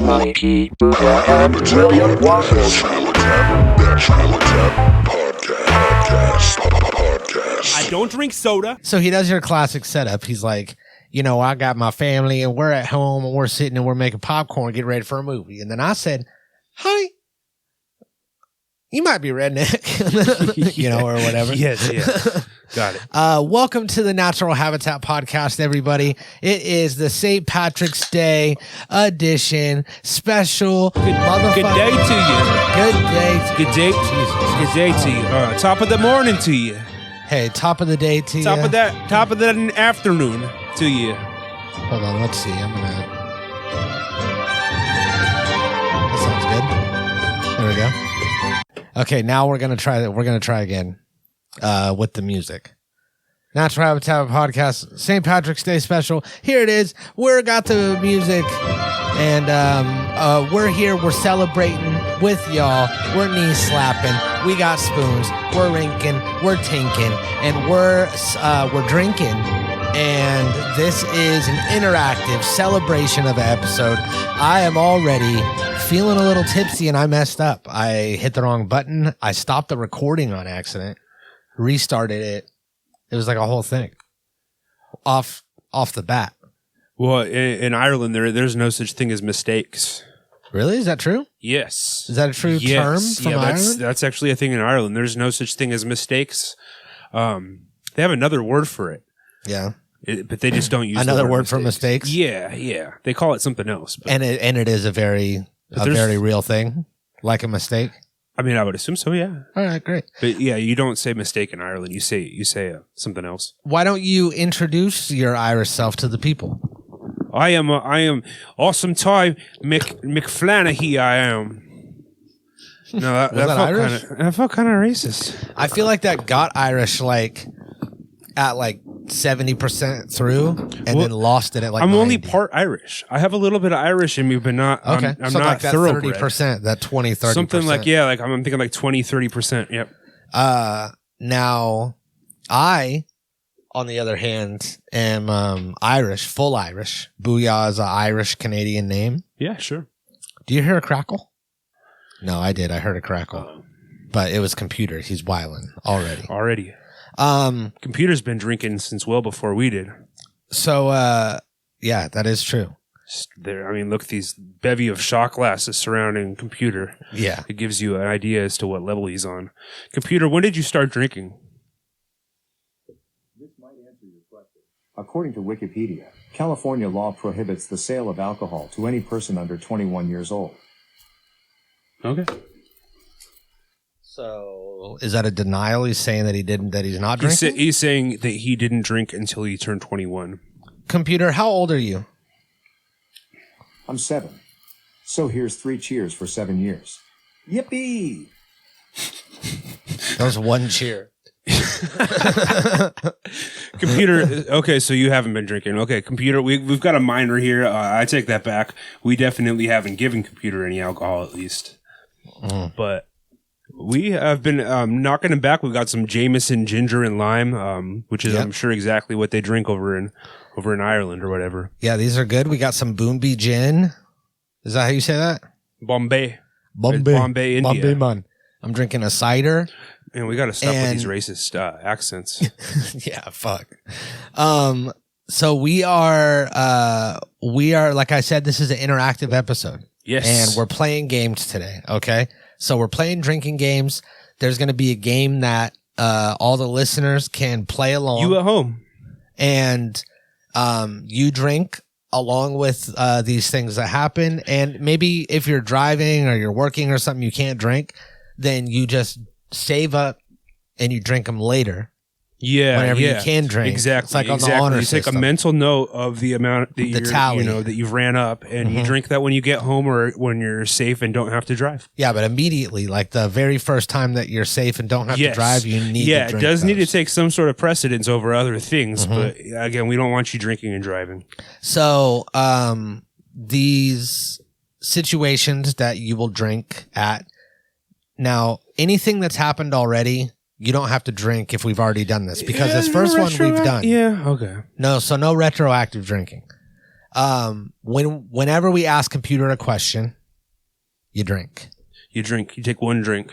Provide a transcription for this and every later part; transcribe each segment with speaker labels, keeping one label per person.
Speaker 1: Mikey, Buddha, and William Waffles.
Speaker 2: I don't drink soda.
Speaker 3: So he does your classic setup. He's like, you know, I got my family and we're at home and we're sitting and we're making popcorn, getting ready for a movie. And then I said, honey, you might be redneck, you know, or whatever.
Speaker 2: Yes. Got it.
Speaker 3: Welcome to the Natural Habitat Podcast, everybody. It is the St. Patrick's Day edition special.
Speaker 2: Good day to you. Good day to you. Top of the morning to you.
Speaker 3: Hey, top of the day to you.
Speaker 2: Top of that afternoon to you.
Speaker 3: Hold on, let's see. That sounds good. There we go. Okay, now we're gonna try again with the music. Natural Habitat Podcast, St. Patrick's Day special. Here it is. We're got the music, and we're here. We're celebrating with y'all. We're knee slapping. We got spoons. We're rinking. We're tinking, and we're drinking. And this is an interactive celebration of an episode. I am already feeling a little tipsy, and I messed up. I hit the wrong button. I stopped the recording on accident, restarted it. It was like a whole thing off the bat.
Speaker 2: Well, in Ireland, there's no such thing as mistakes.
Speaker 3: Really? Is that true?
Speaker 2: Yes.
Speaker 3: Is that a true term from Ireland?
Speaker 2: That's actually a thing in Ireland. There's no such thing as mistakes. They have another word for it.
Speaker 3: Yeah.
Speaker 2: But they just don't use
Speaker 3: another word for mistakes.
Speaker 2: Yeah. They call it something else. But.
Speaker 3: And it is a very real thing, like a mistake.
Speaker 2: I mean, I would assume so. Yeah.
Speaker 3: All right, great.
Speaker 2: But yeah, you don't say mistake in Ireland. You say something else.
Speaker 3: Why don't you introduce your Irish self to the people?
Speaker 2: I am awesome Ty McFlanaghy. I am. No, that felt kind of racist.
Speaker 3: I feel like that got Irish at 70% through, and then lost it at
Speaker 2: I'm
Speaker 3: 90.
Speaker 2: only part Irish. I have a little bit of Irish in me, but not.
Speaker 3: Okay,
Speaker 2: I'm
Speaker 3: so
Speaker 2: not
Speaker 3: like that
Speaker 2: thoroughbred.
Speaker 3: 30%, that 20-30%.
Speaker 2: Something like I'm thinking like 20-30%. Yep.
Speaker 3: Now, I, on the other hand, am Irish, full Irish. Booyah is an Irish Canadian name.
Speaker 2: Yeah, sure.
Speaker 3: Do you hear a crackle? No, I did. I heard a crackle, but it was computer. He's wilding already.
Speaker 2: Computer's been drinking since well before we did.
Speaker 3: So, yeah, that is true.
Speaker 2: There, I mean, look, these bevy of shot glasses surrounding Computer.
Speaker 3: Yeah.
Speaker 2: It gives you an idea as to what level he's on. Computer, when did you start drinking?
Speaker 4: This might answer your question. According to Wikipedia, California law prohibits the sale of alcohol to any person under 21 years old.
Speaker 2: Okay.
Speaker 3: So, is that a denial? He's saying that he's not drinking?
Speaker 2: He's saying that he didn't drink until he turned 21. Computer,
Speaker 3: how old are you?
Speaker 4: I'm 7. So here's 3 cheers for 7 years. Yippee!
Speaker 3: That was one cheer.
Speaker 2: Computer, okay, so you haven't been drinking. Okay, Computer, we've got a minor here. I take that back. We definitely haven't given Computer any alcohol, at least. But we have been knocking him back. We've got some Jameson ginger and lime, which is, I'm sure, exactly what they drink over in Ireland or whatever.
Speaker 3: Yeah, these are good. We got some Boombi gin. Is that how you say that?
Speaker 2: Bombay, India.
Speaker 3: Bombay, man. I'm drinking a cider.
Speaker 2: And we got to stop with these racist accents.
Speaker 3: Yeah, fuck. So we are, like I said, this is an interactive episode.
Speaker 2: Yes.
Speaker 3: And we're playing games today. Okay. So we're playing drinking games. There's going to be a game that all the listeners can play along.
Speaker 2: You at home.
Speaker 3: And you drink along with these things that happen. And maybe if you're driving or you're working or something, you can't drink, then you just save up and you drink them later.
Speaker 2: Yeah,
Speaker 3: whenever you can drink.
Speaker 2: Exactly.
Speaker 3: It's like on the honor
Speaker 2: system. You take a mental note of the amount that
Speaker 3: tally.
Speaker 2: That you've ran up, and you drink that when you get home or when you're safe and don't have to drive.
Speaker 3: Yeah, but immediately, like the very first time that you're safe and don't have to drive, you need to drink.
Speaker 2: Yeah, it does need to take some sort of precedence over other things, but again, we don't want you drinking and driving.
Speaker 3: So, these situations that you will drink at, now, anything that's happened already, you don't have to drink if we've already done this, because this first one we've done.
Speaker 2: Yeah, okay.
Speaker 3: No, so no retroactive drinking. Whenever we ask computer a question, you drink.
Speaker 2: You take one drink.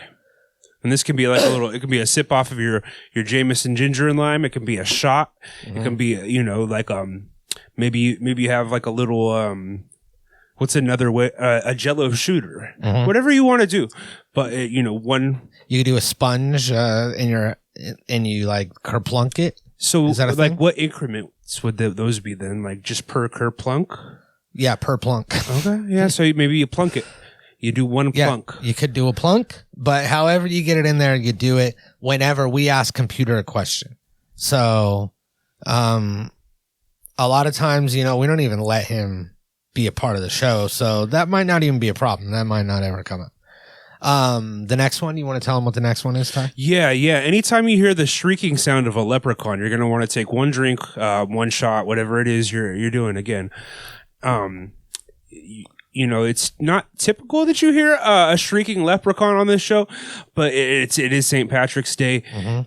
Speaker 2: And this can be like it can be a sip off of your Jameson ginger and lime. It can be a shot. It can be, like, maybe you have like a little, what's another way? A Jello shooter. Whatever you want to do. But, one.
Speaker 3: You could do a sponge, and you like kerplunk it.
Speaker 2: So,
Speaker 3: is that a
Speaker 2: like,
Speaker 3: thing?
Speaker 2: what increments would those be then? Like, just per kerplunk?
Speaker 3: Yeah, per plunk.
Speaker 2: Okay. Yeah. So maybe you plunk it. You do one plunk.
Speaker 3: You could do a plunk, but however you get it in there, you do it whenever we ask computer a question. So, a lot of times, we don't even let him be a part of the show. So that might not even be a problem. That might not ever come up. The next one, you want to tell him what the next one is, Ty?
Speaker 2: Yeah. Anytime you hear the shrieking sound of a leprechaun, you're going to want to take one drink, one shot, whatever it is you're doing. Again, it's not typical that you hear a shrieking leprechaun on this show, but it is St. Patrick's Day.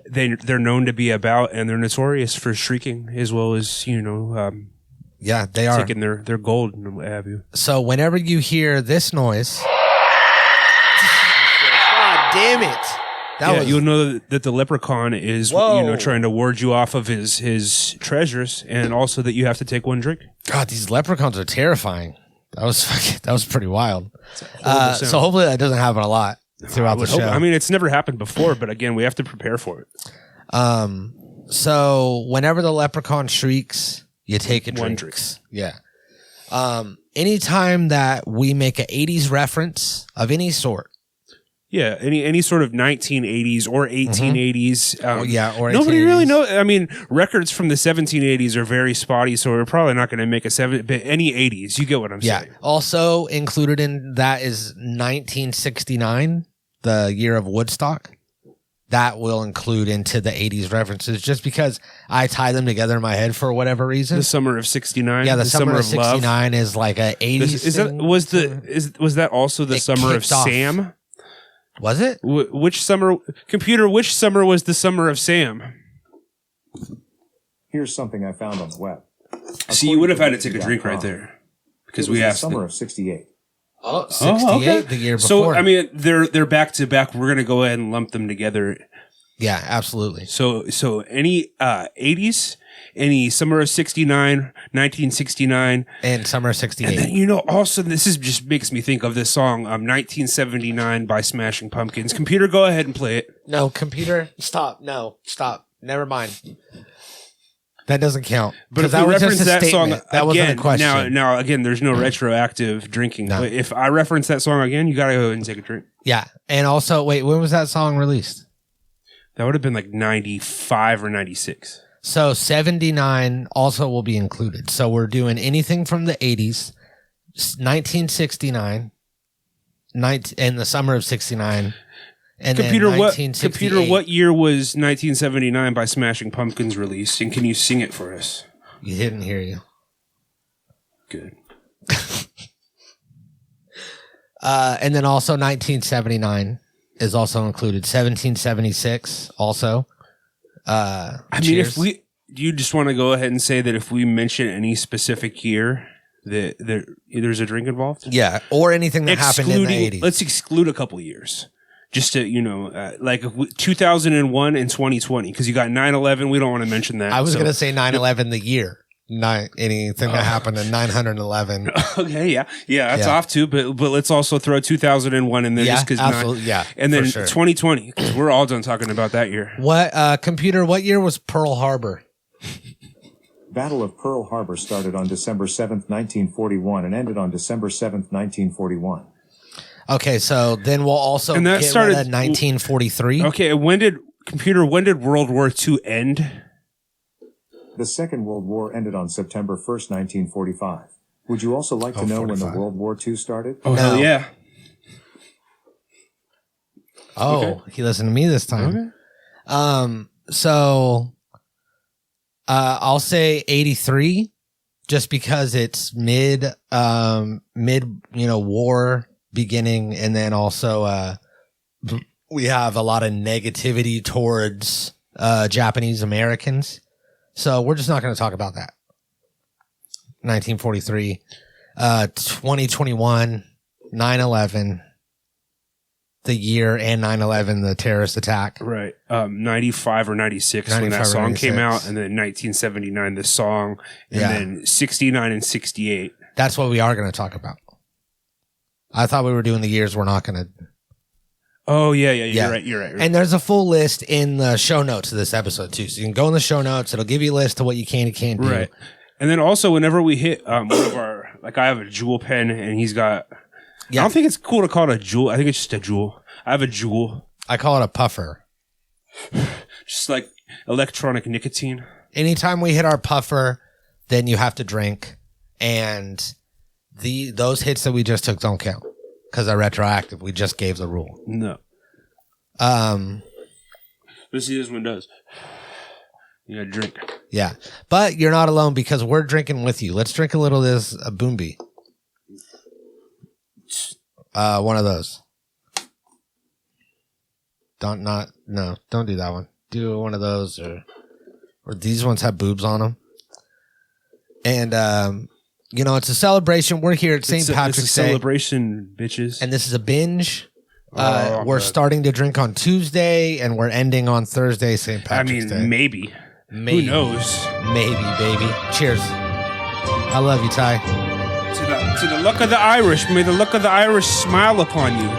Speaker 2: They're known to be about, and they're notorious for shrieking as well as
Speaker 3: yeah, they are
Speaker 2: taking their gold and what have you.
Speaker 3: So whenever you hear this noise, God damn it!
Speaker 2: You'll know that the leprechaun is trying to ward you off of his treasures, and also that you have to take one drink.
Speaker 3: God, these leprechauns are terrifying. That was pretty wild. So hopefully that doesn't happen a lot throughout the show.
Speaker 2: I mean, it's never happened before, but again, we have to prepare for it.
Speaker 3: So whenever the leprechaun shrieks, you take a drink.
Speaker 2: One drink.
Speaker 3: Yeah. Anytime that we make an 80s reference of any sort.
Speaker 2: Yeah, any sort of 1980s or 1880s.
Speaker 3: Or
Speaker 2: nobody
Speaker 3: 1880s.
Speaker 2: really knows. I mean, records from the 1780s are very spotty, so we're probably not going to make any 80s. You get what I'm saying?
Speaker 3: Yeah. Also included in that is 1969, the year of Woodstock. That will include into the 80s references just because I tie them together in my head for whatever reason.
Speaker 2: The summer of 69.
Speaker 3: Yeah, the summer of 69
Speaker 2: love.
Speaker 3: is like a 80s.
Speaker 2: Was that also the summer of
Speaker 3: kicked off.
Speaker 2: Sam?
Speaker 3: Was it?
Speaker 2: Which summer was the summer of Sam?
Speaker 4: Here's something I found on the web.
Speaker 2: See, you would have had to take a drink right there because we asked.
Speaker 4: The summer of 68.
Speaker 3: Oh, 68,
Speaker 2: okay.
Speaker 3: The year before.
Speaker 2: So, I mean, they're back to back. We're going to go ahead and lump them together.
Speaker 3: Yeah, absolutely.
Speaker 2: So any 80s, any summer of 69, 1969.
Speaker 3: And summer of 68.
Speaker 2: And then, also, this is just makes me think of this song, 1979 by Smashing Pumpkins. Computer, go ahead and play it.
Speaker 3: No, computer, stop. No, stop. Never mind. That doesn't count.
Speaker 2: But if
Speaker 3: that
Speaker 2: we
Speaker 3: was
Speaker 2: reference
Speaker 3: just a
Speaker 2: that song
Speaker 3: statement. That wasn't a
Speaker 2: again,
Speaker 3: question.
Speaker 2: now again, there's no retroactive drinking.
Speaker 3: No.
Speaker 2: But if I reference that song again, you got to go ahead and take a drink.
Speaker 3: Yeah. And also, wait, when was that song released?
Speaker 2: That would have been like 95 or 96.
Speaker 3: So 79 also will be included. So we're doing anything from the 80s, 1969, in the summer of 69. And
Speaker 2: Computer,
Speaker 3: then
Speaker 2: what year was 1979 by Smashing Pumpkins released? And can you sing it for us?
Speaker 3: You didn't hear you.
Speaker 2: Good.
Speaker 3: And then also 1979 is also included. 1776 also.
Speaker 2: I mean, do you just want to go ahead and say that if we mention any specific year, that there's a drink involved?
Speaker 3: Yeah, or anything that happened in the 80s.
Speaker 2: Let's exclude a couple years. Just to, like 2001 and 2020, because you got 9/11. We don't want to mention that.
Speaker 3: I was going to say 9/11 the year. Not anything that happened in 911.
Speaker 2: Okay, yeah, that's off too. But let's also throw 2001 in there, just because.
Speaker 3: Absolutely,
Speaker 2: and then
Speaker 3: sure.
Speaker 2: 2020, because we're all done talking about that year.
Speaker 3: What computer? What year was Pearl Harbor?
Speaker 4: Battle of Pearl Harbor started on December 7th, 1941, and ended on December 7th, 1941.
Speaker 3: Okay, so then we'll also
Speaker 2: and that
Speaker 3: get
Speaker 2: started
Speaker 3: rid of 1943.
Speaker 2: Okay, when did World War II end?
Speaker 4: The Second World War ended on September 1st, 1945. Would you also like to know
Speaker 3: 45.
Speaker 4: when the World War II started?
Speaker 2: Oh, hell yeah.
Speaker 3: Oh,
Speaker 2: Okay.
Speaker 3: he listened to me this time.
Speaker 2: Okay.
Speaker 3: So I'll say 83 just because it's mid war beginning, and then also we have a lot of negativity towards Japanese Americans. So we're just not going to talk about that. 1943. 2021, 9/11, the year, and 9/11, the terrorist attack.
Speaker 2: Right. 95 or 96 when
Speaker 3: 95
Speaker 2: that
Speaker 3: or
Speaker 2: song
Speaker 3: 96.
Speaker 2: came out, and then 1979 the song, and
Speaker 3: Yeah.
Speaker 2: then 69 and 68.
Speaker 3: That's what we are going to talk about. I thought we were doing the years we're not going to.
Speaker 2: Oh, yeah.
Speaker 3: Yeah.
Speaker 2: You're right.
Speaker 3: And there's a full list in the show notes of this episode, too. So you can go in the show notes. It'll give you a list of what you can and can't do.
Speaker 2: Right. And then also, whenever we hit one of our, like I have a jewel pen, and he's got,
Speaker 3: Yeah.
Speaker 2: I don't think it's cool to call it a jewel. I think it's just a jewel. I have a jewel.
Speaker 3: I call it a puffer.
Speaker 2: Just like electronic nicotine.
Speaker 3: Anytime we hit our puffer, then you have to drink. And those hits that we just took don't count. Because they're retroactive. We just gave the rule.
Speaker 2: No. Let's see this one does. You gotta drink.
Speaker 3: Yeah. But you're not alone because we're drinking with you. Let's drink a little of this Boombi. One of those. Don't do that one. Do one of those or these ones have boobs on them. And it's a celebration. We're here at St. Patrick's
Speaker 2: It's a
Speaker 3: Day.
Speaker 2: celebration, bitches.
Speaker 3: And this is a binge.
Speaker 2: Oh,
Speaker 3: we're
Speaker 2: God.
Speaker 3: starting to drink on Tuesday and we're ending on Thursday, St. Patrick's Day.
Speaker 2: Maybe.
Speaker 3: Maybe.
Speaker 2: Who knows?
Speaker 3: Maybe, baby. Cheers. I love you, Ty.
Speaker 2: To the luck of the Irish. May the luck of the Irish smile upon you.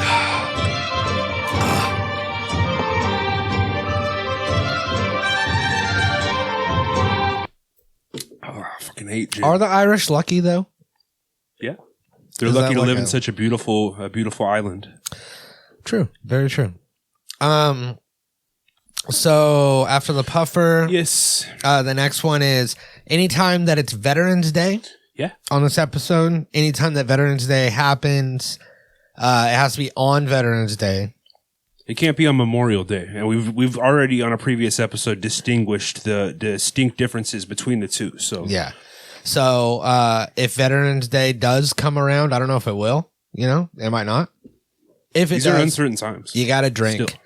Speaker 2: Oh, I fucking hate gin.
Speaker 3: Are the Irish lucky, though?
Speaker 2: Yeah. They're
Speaker 3: Is
Speaker 2: lucky
Speaker 3: that
Speaker 2: to
Speaker 3: like
Speaker 2: live
Speaker 3: a-
Speaker 2: in such a beautiful island.
Speaker 3: True. Very true. So after the puffer,
Speaker 2: Yes.
Speaker 3: the next one is anytime that it's Veterans Day
Speaker 2: Yeah.
Speaker 3: on this episode, anytime that Veterans Day happens, it has to be on Veterans Day.
Speaker 2: It can't be on Memorial Day. And we've already on a previous episode distinguished the distinct differences between the two. So
Speaker 3: Yeah. So if Veterans Day does come around, I don't know if it will. It might not. If it
Speaker 2: these
Speaker 3: does,
Speaker 2: are uncertain times.
Speaker 3: you got to drink.
Speaker 2: Still.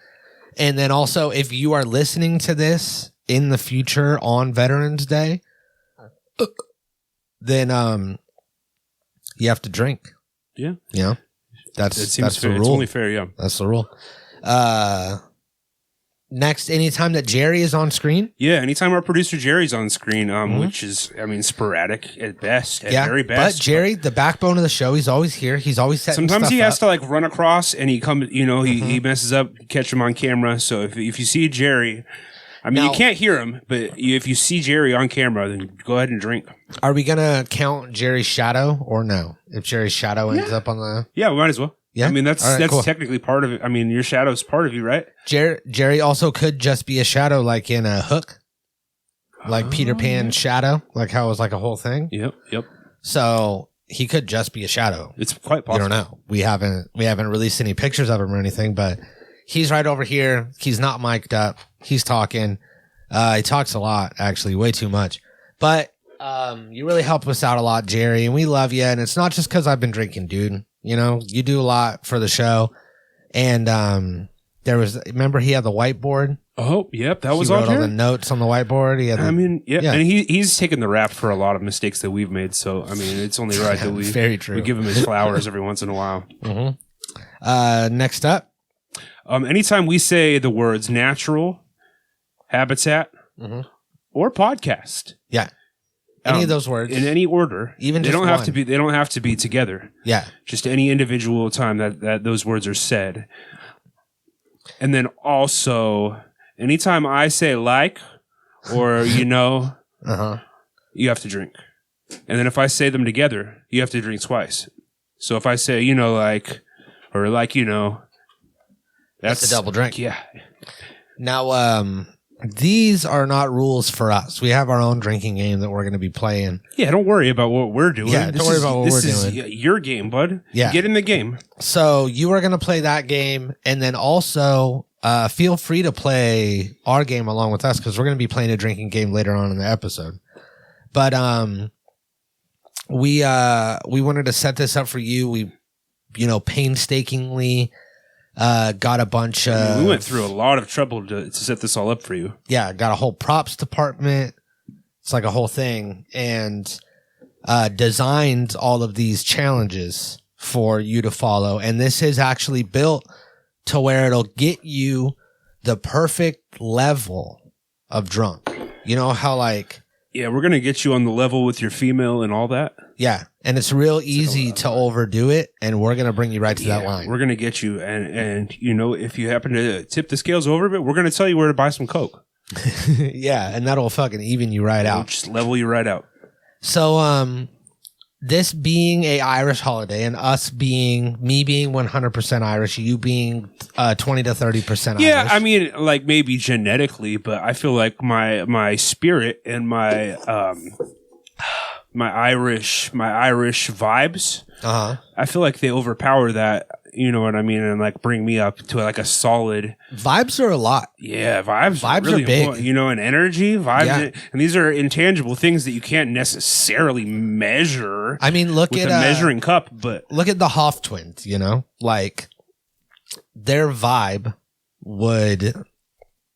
Speaker 3: And then also, if you are listening to this in the future on Veterans Day, then you have to drink.
Speaker 2: Yeah.
Speaker 3: That's
Speaker 2: It seems
Speaker 3: that's the
Speaker 2: fair. It's
Speaker 3: rule.
Speaker 2: only fair, yeah.
Speaker 3: That's the rule. Next, anytime that Jerry is on screen,
Speaker 2: Yeah, anytime our producer Jerry's on screen, which is, sporadic at best, at
Speaker 3: yeah,
Speaker 2: very best.
Speaker 3: But Jerry, the backbone of the show, he's always here. He's always setting
Speaker 2: Sometimes
Speaker 3: stuff
Speaker 2: he has
Speaker 3: up.
Speaker 2: to like run across, and he comes. He messes up. Catch him on camera. So if you see Jerry,
Speaker 3: Now-
Speaker 2: you can't hear him, but if you see Jerry on camera, then go ahead and drink.
Speaker 3: Are we gonna count Jerry's shadow or no? If Jerry's shadow ends up on the
Speaker 2: Yeah, we might as well.
Speaker 3: Yeah?
Speaker 2: That's
Speaker 3: All right, cool.
Speaker 2: technically part of it. Your shadow's part of you, right?
Speaker 3: Jerry also could just be a shadow, like in a Hook, like Peter Pan's shadow, like how it was like a whole thing.
Speaker 2: Yep.
Speaker 3: So he could just be a shadow.
Speaker 2: It's quite
Speaker 3: We
Speaker 2: possible.
Speaker 3: don't know. We haven't released any pictures of him or anything, but he's right over here. He's not mic'd up. He's talking. He talks a lot, actually, way too much. But you really help us out a lot, Jerry, and we love you. And it's not just because I've been drinking, dude. You do a lot for the show. And remember he had the whiteboard?
Speaker 2: Oh, yep, that was
Speaker 3: he
Speaker 2: on
Speaker 3: wrote all the
Speaker 2: here.
Speaker 3: notes on the whiteboard. He had
Speaker 2: Yeah, and he's taken the rap for a lot of mistakes that we've made. So it's only right that we
Speaker 3: very true.
Speaker 2: we give him his flowers every once in a while.
Speaker 3: Next up.
Speaker 2: Anytime we say the words natural, habitat, or podcast,
Speaker 3: Yeah. Any of those words.
Speaker 2: in any order,
Speaker 3: Even
Speaker 2: they
Speaker 3: just
Speaker 2: don't have
Speaker 3: one.
Speaker 2: to be. They don't have to be together.
Speaker 3: Yeah.
Speaker 2: Just any individual time that those words are said. And then also, anytime I say like, or you have to drink. And then if I say them together, you have to drink twice. So if I say like, or like
Speaker 3: That's a double drink.
Speaker 2: Yeah.
Speaker 3: Now, these are not rules for us. We have our own drinking game that we're going to be playing.
Speaker 2: Yeah, don't worry about what we're doing.
Speaker 3: Yeah, don't worry about what we're
Speaker 2: This
Speaker 3: doing.
Speaker 2: is your game, bud.
Speaker 3: Yeah.
Speaker 2: Get in the game.
Speaker 3: So you are going to play that game, and then also feel free to play our game along with us because we're going to be playing a drinking game later on in the episode. But we wanted to set this up for you. We painstakingly got a bunch of.
Speaker 2: We went through a lot of trouble to set this all up for you.
Speaker 3: Yeah, got a whole props department. It's like a whole thing, and designed all of these challenges for you to follow. And this is actually built to where it'll get you the perfect level of drunk. You know how like...
Speaker 2: Yeah, we're going to get you on the level with your female and all that.
Speaker 3: Yeah, and it's real easy to overdo it, and we're going to bring you right to that line.
Speaker 2: We're going to get you, and you know, if you happen to tip the scales over a bit, we're going to tell you where to buy some Coke.
Speaker 3: Yeah, and that'll fucking even you right out.
Speaker 2: Just level you right out.
Speaker 3: So, this being a Irish holiday, and me being 100% Irish, you being 20 to 30% Irish.
Speaker 2: Yeah, I mean, like maybe genetically, but I feel like my spirit and my Irish vibes. I feel like they overpower that. You know what I mean, and like bring me up to like a solid.
Speaker 3: Vibes are a lot.
Speaker 2: Yeah, vibes are really
Speaker 3: big.
Speaker 2: important, you know, and energy vibes, and these are intangible things that you can't necessarily measure.
Speaker 3: I mean, look
Speaker 2: with
Speaker 3: at
Speaker 2: a measuring cup, but
Speaker 3: look at the Hoff twins. You know, like their vibe would,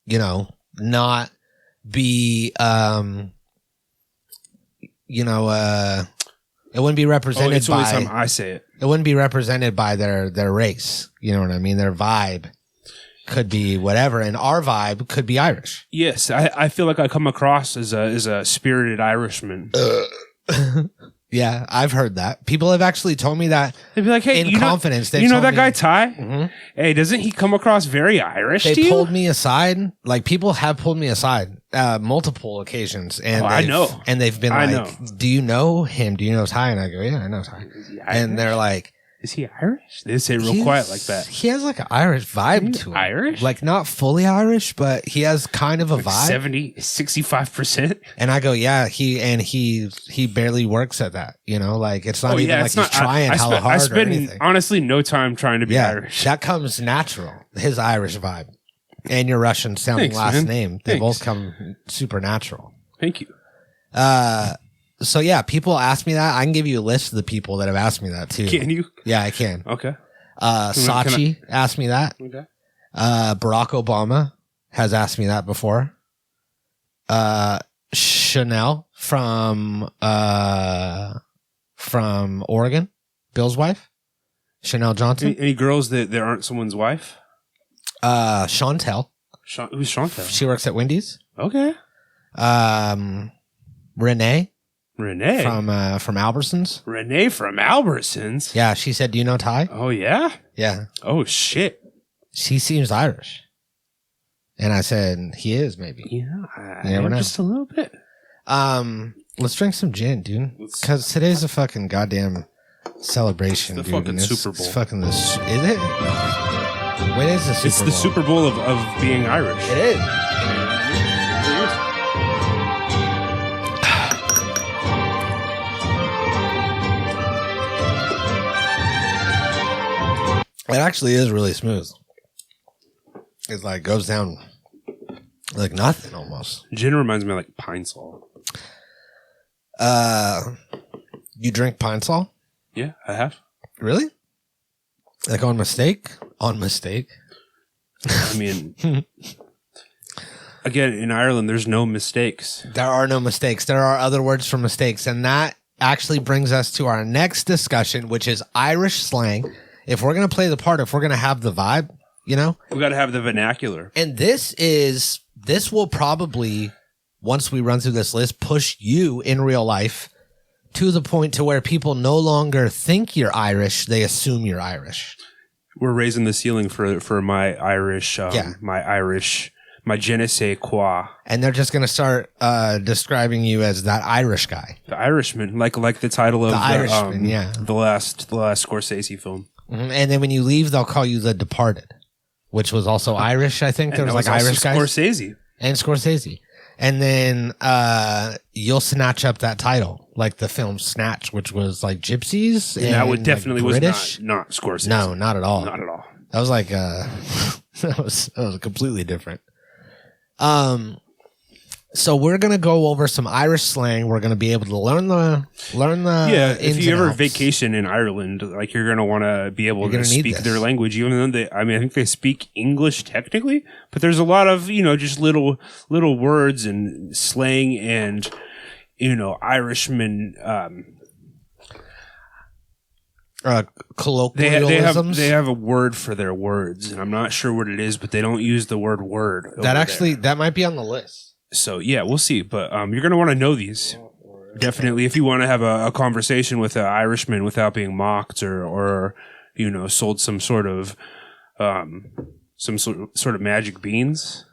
Speaker 3: you know, not be, it wouldn't be represented
Speaker 2: it's only
Speaker 3: by.
Speaker 2: time I say it.
Speaker 3: It wouldn't be represented by their race. You know what I mean? Their vibe could be whatever, and our vibe could be Irish.
Speaker 2: Yes, I feel like I come across as a spirited Irishman.
Speaker 3: Yeah, I've heard that. People have actually told me that.
Speaker 2: They'd be like, "Hey,
Speaker 3: in confidence,
Speaker 2: you know that
Speaker 3: me,
Speaker 2: guy Ty?
Speaker 3: Mm-hmm.
Speaker 2: Hey, doesn't he come across very Irish
Speaker 3: They
Speaker 2: to you?"
Speaker 3: pulled me aside. Like people have pulled me aside multiple occasions, and
Speaker 2: I know,
Speaker 3: and they've been like, "Do you know him? Do you know Ty?" And I go, "Yeah, I know Ty." And they're like,
Speaker 2: "Is he Irish?" They say it real quiet like that.
Speaker 3: He has like an Irish vibe to him.
Speaker 2: Irish?
Speaker 3: Like not fully Irish, but he has kind of a
Speaker 2: like
Speaker 3: vibe.
Speaker 2: 65%.
Speaker 3: And I go, yeah, he barely works at that. You know, like it's not even like he's trying hella hard or anything.
Speaker 2: Honestly no time trying to be Irish.
Speaker 3: That comes natural. His Irish vibe. And your Russian sounding last name. They both come super natural.
Speaker 2: Thank you.
Speaker 3: So yeah, people ask me that. I can give you a list of the people that have asked me that too.
Speaker 2: Can you?
Speaker 3: Yeah, I can.
Speaker 2: Okay.
Speaker 3: Sachi asked me that.
Speaker 2: Okay.
Speaker 3: Barack Obama has asked me that before. Chanel from Oregon, Bill's wife, Chanel Johnson.
Speaker 2: Any girls that aren't someone's wife?
Speaker 3: Chantel.
Speaker 2: Who's Chantel?
Speaker 3: She works at Wendy's.
Speaker 2: Okay.
Speaker 3: Renee
Speaker 2: from
Speaker 3: Albertsons.
Speaker 2: Renee from Albertsons.
Speaker 3: Yeah, she said, "Do you know Ty?"
Speaker 2: Oh yeah.
Speaker 3: Yeah.
Speaker 2: Oh shit.
Speaker 3: She seems Irish. And I said, he is maybe.
Speaker 2: Yeah,
Speaker 3: you never know.
Speaker 2: Just a little bit.
Speaker 3: Let's drink some gin, dude. Because today's a fucking goddamn celebration,
Speaker 2: it's the
Speaker 3: dude.
Speaker 2: fucking Super Bowl.
Speaker 3: It's fucking is it? When is the Super Bowl?
Speaker 2: It's the Super Bowl of being Irish.
Speaker 3: It is. It actually is really smooth. It like goes down like nothing almost.
Speaker 2: Gin reminds me of like Pine Sol.
Speaker 3: You drink Pine Sol?
Speaker 2: Yeah, I have.
Speaker 3: Really? Like on mistake? On mistake?
Speaker 2: I mean, again, in Ireland, there's no mistakes.
Speaker 3: There are no mistakes. There are other words for mistakes. And that actually brings us to our next discussion, which is Irish slang. If we're going to play the part, if we're going to have the vibe, you know?
Speaker 2: We got to have the vernacular.
Speaker 3: And this will probably, once we run through this list, push you in real life to the point to where people no longer think you're Irish. They assume you're Irish.
Speaker 2: We're raising the ceiling for my Irish, my je ne sais quoi.
Speaker 3: And they're just going to start describing you as that Irish guy.
Speaker 2: The Irishman, like the title of
Speaker 3: the Irishman,
Speaker 2: the last Scorsese film.
Speaker 3: Mm-hmm. And then when you leave, they'll call you The Departed, which was also Irish, I think. There was like Irish guys.
Speaker 2: Scorsese.
Speaker 3: And Scorsese. And then you'll snatch up that title, like the film Snatch, which was like gypsies.
Speaker 2: And that would definitely
Speaker 3: like British.
Speaker 2: was not Scorsese.
Speaker 3: No, not at all.
Speaker 2: Not at all.
Speaker 3: That was like that was completely different. So we're gonna go over some Irish slang. We're gonna be able to learn the
Speaker 2: if you ever vacation in Ireland, like you're gonna want to be able to speak their language, even though I think they speak English technically, but there's a lot of just little words and slang and Irishman
Speaker 3: colloquialisms.
Speaker 2: They have a word for their words, and I'm not sure what it is, but they don't use the word word.
Speaker 3: That might be on the list.
Speaker 2: So yeah, we'll see. But you're gonna want to know these. Definitely, if you want to have a conversation with an Irishman without being mocked or sold some sort of magic beans.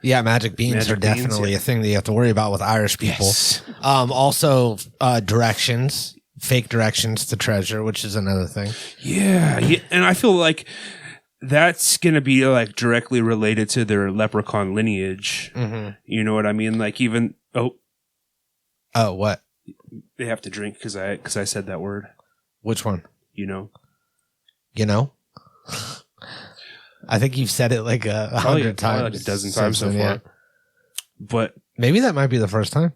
Speaker 3: Yeah, magic beans are definitely a thing that you have to worry about with Irish people.
Speaker 2: Yes.
Speaker 3: Also, directions, fake directions to treasure, which is another thing.
Speaker 2: Yeah, and I feel like that's going to be like directly related to their leprechaun lineage.
Speaker 3: Mm-hmm.
Speaker 2: You know what I mean? Like even
Speaker 3: Oh, what?
Speaker 2: They have to drink because I said that word.
Speaker 3: Which one?
Speaker 2: You know?
Speaker 3: I think you've said it like 100 times.
Speaker 2: Like a dozen times so far.
Speaker 3: Yeah.
Speaker 2: But
Speaker 3: maybe that might be the first time.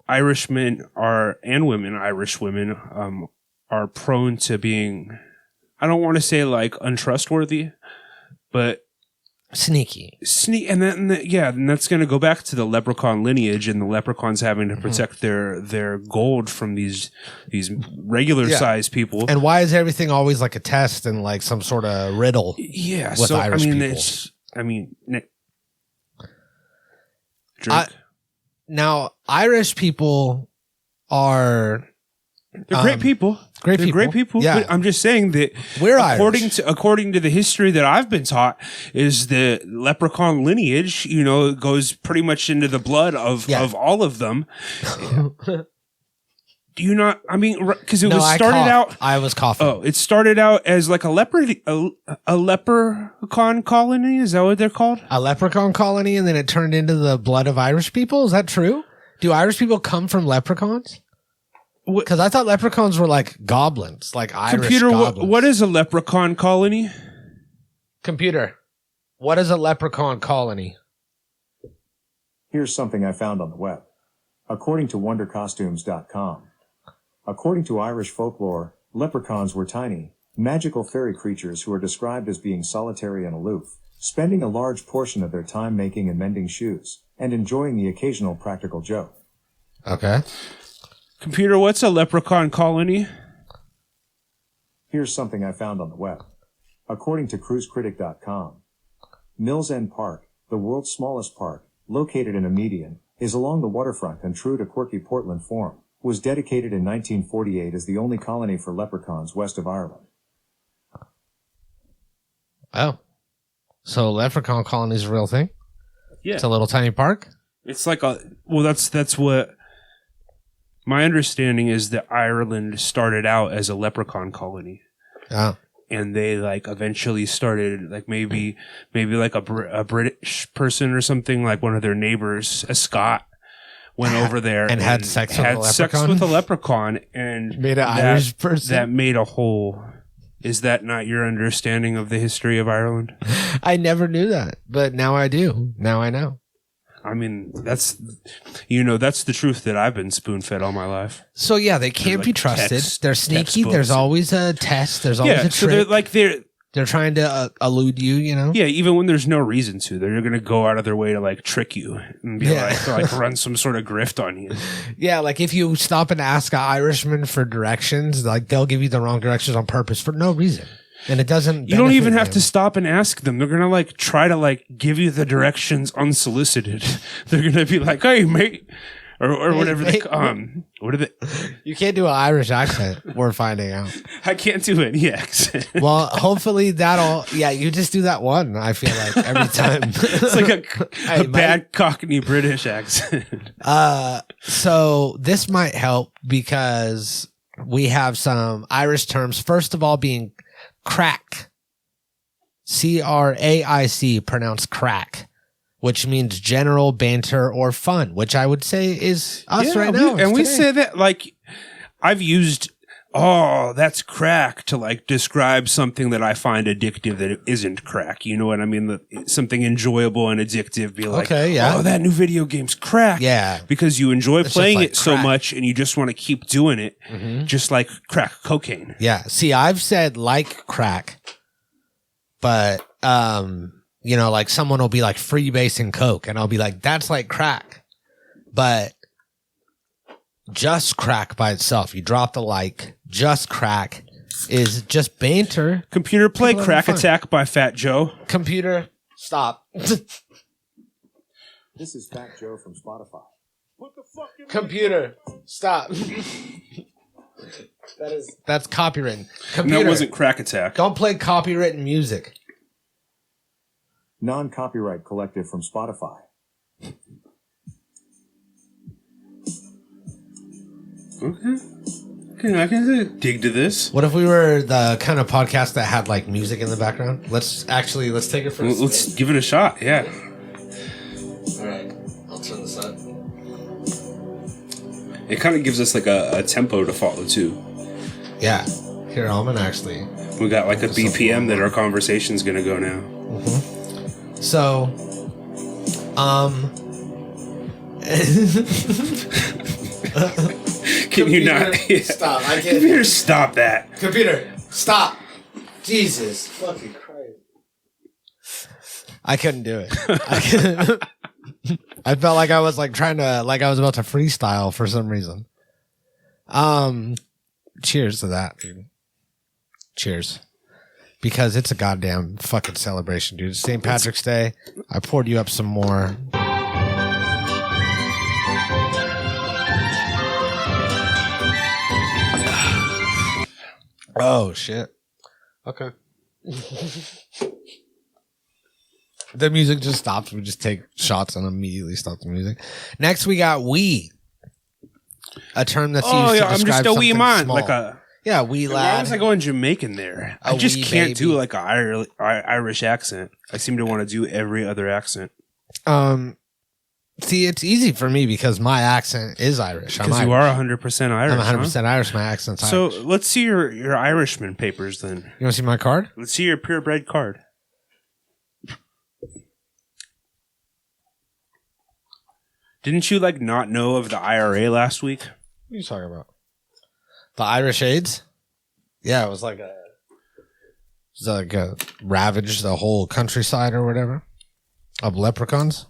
Speaker 2: Irish women are prone to being, I don't want to say like untrustworthy, but
Speaker 3: sneaky.
Speaker 2: And that's going to go back to the leprechaun lineage and the leprechauns having to protect their gold from these regular sized people.
Speaker 3: And why is everything always like a test and like some sort of riddle?
Speaker 2: Yeah,
Speaker 3: with Irish people?
Speaker 2: Drink.
Speaker 3: Now, Irish people are
Speaker 2: they're great people. They're great people.
Speaker 3: Yeah.
Speaker 2: But I'm just saying that
Speaker 3: we're
Speaker 2: according to the history that I've been taught, is the leprechaun lineage, goes pretty much into the blood of all of them. Do you not? I mean, because it started out.
Speaker 3: I was coughing.
Speaker 2: Oh, it started out as like a leprechaun colony. Is that what they're called?
Speaker 3: A leprechaun colony, and then it turned into the blood of Irish people. Is that true? Do Irish people come from leprechauns? Because I thought leprechauns were like goblins, like Irish goblins.
Speaker 2: What is a leprechaun colony?
Speaker 3: Computer, what is a leprechaun colony?
Speaker 4: Here's something I found on the web. According to wondercostumes.com. According to Irish folklore, leprechauns were tiny, magical fairy creatures who are described as being solitary and aloof, spending a large portion of their time making and mending shoes, and enjoying the occasional practical joke.
Speaker 3: Okay.
Speaker 2: Computer, what's a leprechaun colony?
Speaker 4: Here's something I found on the web. According to cruisecritic.com. Mills End Park, the world's smallest park, located in a median, is along the waterfront and true to quirky Portland form, was dedicated in 1948 as the only colony for leprechauns west of Ireland.
Speaker 3: Oh. So leprechaun colony is a real thing?
Speaker 2: Yeah.
Speaker 3: It's a little tiny park?
Speaker 2: It's like that's what my understanding is, that Ireland started out as a leprechaun colony.
Speaker 3: Oh.
Speaker 2: And they like eventually started like maybe like a British person or something, like one of their neighbors, a Scot, went over there
Speaker 3: and had sex with
Speaker 2: a leprechaun and
Speaker 3: made an Irish person.
Speaker 2: That made a whole. Is that not your understanding of the history of Ireland?
Speaker 3: I never knew that, but now I do. Now I know.
Speaker 2: I mean, that's the truth that I've been spoon-fed all my life.
Speaker 3: So yeah, they can't be trusted. They're sneaky.
Speaker 2: Textbooks.
Speaker 3: There's always a test. There's always a trick.
Speaker 2: So
Speaker 3: they're trying to elude you,
Speaker 2: Yeah, even when there's no reason to, they're going to go out of their way to like trick you and be like run some sort of grift on you.
Speaker 3: Yeah, like if you stop and ask an Irishman for directions, like they'll give you the wrong directions on purpose for no reason. And it doesn't.
Speaker 2: You don't even have to stop and ask them. They're gonna like try to like give you the directions unsolicited. They're gonna be like, "Hey, mate," or
Speaker 3: hey,
Speaker 2: whatever.
Speaker 3: Mate.
Speaker 2: What are they?
Speaker 3: You can't do an Irish accent. We're finding out.
Speaker 2: I can't do any accent.
Speaker 3: Well, hopefully that'll. Yeah, you just do that one. I feel like every time.
Speaker 2: It's like a bad Cockney British accent.
Speaker 3: So this might help because we have some Irish terms. First of all, being crack, CRAIC, pronounced crack, which means general banter or fun, which I would say is us right now.
Speaker 2: And we say that like I've used, that's crack to like describe something that I find addictive that isn't crack. You know what I mean? Something enjoyable and addictive. Be like,
Speaker 3: okay, yeah.
Speaker 2: That new video game's crack.
Speaker 3: Yeah.
Speaker 2: Because you enjoy playing
Speaker 3: like
Speaker 2: it so
Speaker 3: crack.
Speaker 2: much and you just want to keep doing it. Mm-hmm. Just like crack cocaine.
Speaker 3: Yeah. See, I've said like crack, but, like someone will be like freebasing coke and I'll be like, that's like crack. But just crack by itself, you drop the like, just crack is just banter.
Speaker 2: Computer, play
Speaker 3: People
Speaker 2: Crack
Speaker 3: having fun.
Speaker 2: Attack by Fat Joe.
Speaker 3: Computer, stop.
Speaker 4: This is Fat Joe from Spotify.
Speaker 3: Computer, stop. That's copywritten. Computer,
Speaker 2: No, it wasn't Crack Attack.
Speaker 3: don't play copywritten music.
Speaker 4: Non-copyright collective from Spotify.
Speaker 2: Okay, I can dig to this.
Speaker 3: What if we were the kind of podcast that had like music in the background? Let's take it for a spin.
Speaker 2: Let's give it a shot. Yeah.
Speaker 3: All right, I'll turn this up.
Speaker 2: It kind of gives us like a tempo to follow too.
Speaker 3: Yeah. Here, I'm gonna actually.
Speaker 2: We got like a BPM that our conversation's gonna go now.
Speaker 3: So,
Speaker 2: Can you not? Yeah.
Speaker 3: Stop! I can't.
Speaker 2: Computer, stop that.
Speaker 3: Computer, stop! Jesus fucking Christ! I couldn't do it. I felt like I was like trying to, like I was about to freestyle for some reason. Cheers to that, dude. Cheers. Because it's a goddamn fucking celebration, dude. It's St. Patrick's Day. I poured you up some more. Oh, shit. Okay. The music just stops. We just take shots and immediately stop the music. Next, we got wee. A term that's used to describe
Speaker 2: I'm just a wee
Speaker 3: something
Speaker 2: man.
Speaker 3: small.
Speaker 2: Like a.
Speaker 3: Yeah, wee
Speaker 2: Why
Speaker 3: lad.
Speaker 2: was I going Jamaican there?
Speaker 3: A
Speaker 2: I just
Speaker 3: wee
Speaker 2: can't
Speaker 3: baby.
Speaker 2: do like a Irish accent. I seem to want to do every other accent.
Speaker 3: See, it's easy for me because my accent is Irish.
Speaker 2: Because you are 100% Irish.
Speaker 3: I'm
Speaker 2: huh?
Speaker 3: 100% Irish. My accent's
Speaker 2: So
Speaker 3: Irish.
Speaker 2: let's see your Irishman papers then.
Speaker 3: You want to see my card?
Speaker 2: Let's see your purebred card. Didn't you like not know of the IRA last week?
Speaker 3: What are you talking about? The Irish AIDS? Yeah, it was like a ravaged the whole countryside or whatever of leprechauns.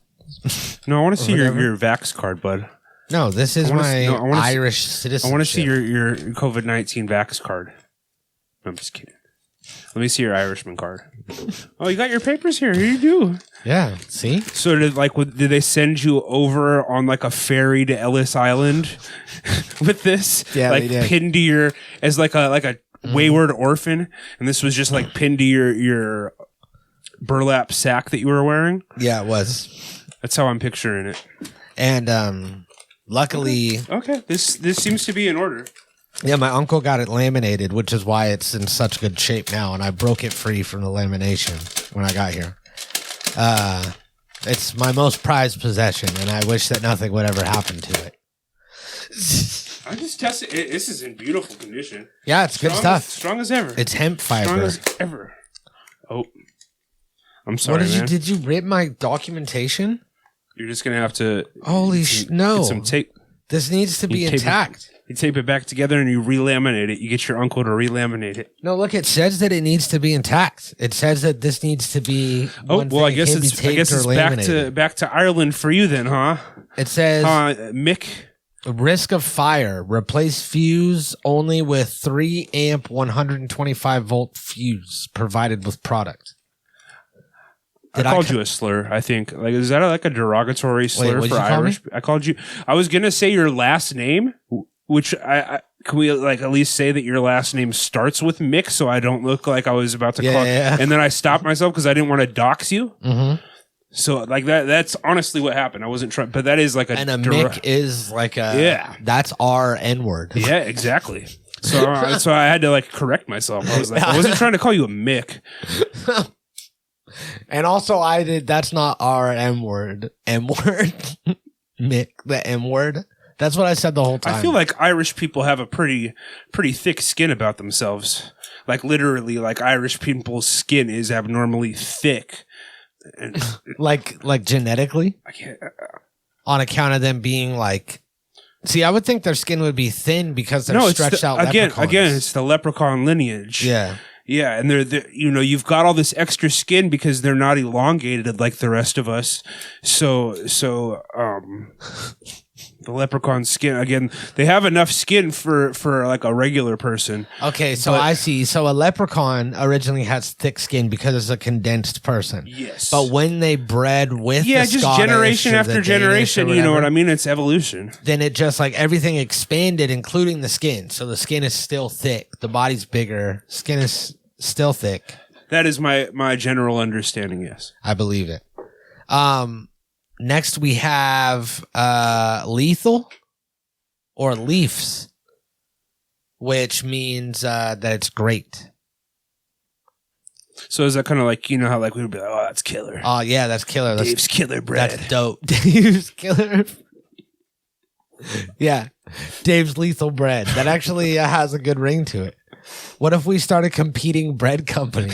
Speaker 2: No, I want to see
Speaker 3: Whatever.
Speaker 2: your Vax card, bud.
Speaker 3: No, this is
Speaker 2: I wanna
Speaker 3: my
Speaker 2: see- no, I wanna see-
Speaker 3: Irish citizenship.
Speaker 2: I want to see your COVID-19 Vax card. No, I'm just kidding. Let me see your Irishman card. Oh, you got your papers here. Here you do.
Speaker 3: Yeah, see?
Speaker 2: So did they send you over on like a ferry to Ellis Island with this?
Speaker 3: Yeah,
Speaker 2: like
Speaker 3: they did.
Speaker 2: pinned to your as like a wayward orphan, and this was just like pinned to your burlap sack that you were wearing.
Speaker 3: Yeah, it was.
Speaker 2: That's how I'm picturing it.
Speaker 3: And luckily,
Speaker 2: Okay, this seems to be in order.
Speaker 3: yeah, my uncle got it laminated, which is why it's in such good shape now, and I broke it free from the lamination when I got here. It's my most prized possession, and I wish that nothing would ever happen to it.
Speaker 2: I just tested it. This is in beautiful condition.
Speaker 3: Yeah, it's good
Speaker 2: Strong
Speaker 3: stuff.
Speaker 2: Strong as ever.
Speaker 3: It's hemp
Speaker 2: strong
Speaker 3: fiber.
Speaker 2: as ever. Oh, I'm sorry,
Speaker 3: What did
Speaker 2: man.
Speaker 3: you? Did you rip my documentation?
Speaker 2: You're just gonna have to
Speaker 3: Holy no!
Speaker 2: get some tape.
Speaker 3: This needs to be
Speaker 2: You tape it-
Speaker 3: intact.
Speaker 2: You tape it back together and you relaminate it. You get your uncle to relaminate it.
Speaker 3: No, look, it says that it needs to be intact. It says that this needs to be.
Speaker 2: Oh
Speaker 3: one
Speaker 2: well, I
Speaker 3: thing. It
Speaker 2: guess
Speaker 3: can't be
Speaker 2: it's
Speaker 3: taped or laminated.
Speaker 2: back to Ireland for you then, huh?
Speaker 3: It says
Speaker 2: Mick.
Speaker 3: risk of fire. Replace fuse only with 3 amp 125 volt fuse provided with product.
Speaker 2: I called you a slur. I think like is that like a derogatory slur
Speaker 3: what'd
Speaker 2: for
Speaker 3: you call me?
Speaker 2: Irish? I called you. I was gonna say your last name, which I can we like at least say that your last name starts with Mick, so I don't look like I was about to call.
Speaker 3: Yeah.
Speaker 2: And then I stopped myself because I didn't want to dox you.
Speaker 3: Mm-hmm.
Speaker 2: So like that's honestly what happened. I wasn't trying, but that is like a
Speaker 3: And a Mick is like a
Speaker 2: Yeah.
Speaker 3: That's our N word.
Speaker 2: Yeah, exactly. So I had to like correct myself. I was like, I wasn't trying to call you a Mick.
Speaker 3: And also, I did. That's not our M word. M word, Mick, the M word. That's what I said the whole time.
Speaker 2: I feel like Irish people have a pretty thick skin about themselves. Like literally, like Irish people's skin is abnormally thick. And
Speaker 3: like genetically,
Speaker 2: I can't.
Speaker 3: on account of them being like. See, I would think their skin would be thin because they're stretched out.
Speaker 2: Again,
Speaker 3: leprechauns.
Speaker 2: it's the leprechaun lineage.
Speaker 3: Yeah.
Speaker 2: Yeah, and they're you've got all this extra skin because they're not elongated like the rest of us. So The leprechaun skin again. They have enough skin for like a regular person.
Speaker 3: Okay, so I see. So a leprechaun originally has thick skin because it's a condensed person.
Speaker 2: Yes,
Speaker 3: but when they bred with the
Speaker 2: just
Speaker 3: Scottish
Speaker 2: generation
Speaker 3: or
Speaker 2: after
Speaker 3: the
Speaker 2: generation,
Speaker 3: Danish or
Speaker 2: you know what
Speaker 3: whatever,
Speaker 2: I mean? It's evolution.
Speaker 3: then it just like everything expanded, including the skin. So the skin is still thick. The body's bigger. Skin is still thick.
Speaker 2: That is my general understanding. Yes,
Speaker 3: I believe it. Next we have lethal or leafs, which means that it's great.
Speaker 2: So is that kind of like, you know how like we would be like, oh, that's killer.
Speaker 3: Oh yeah, that's killer.
Speaker 2: Dave's killer bread.
Speaker 3: That's dope. Dave's killer. Yeah, Dave's lethal bread. That actually has a good ring to it. What if we started a competing bread company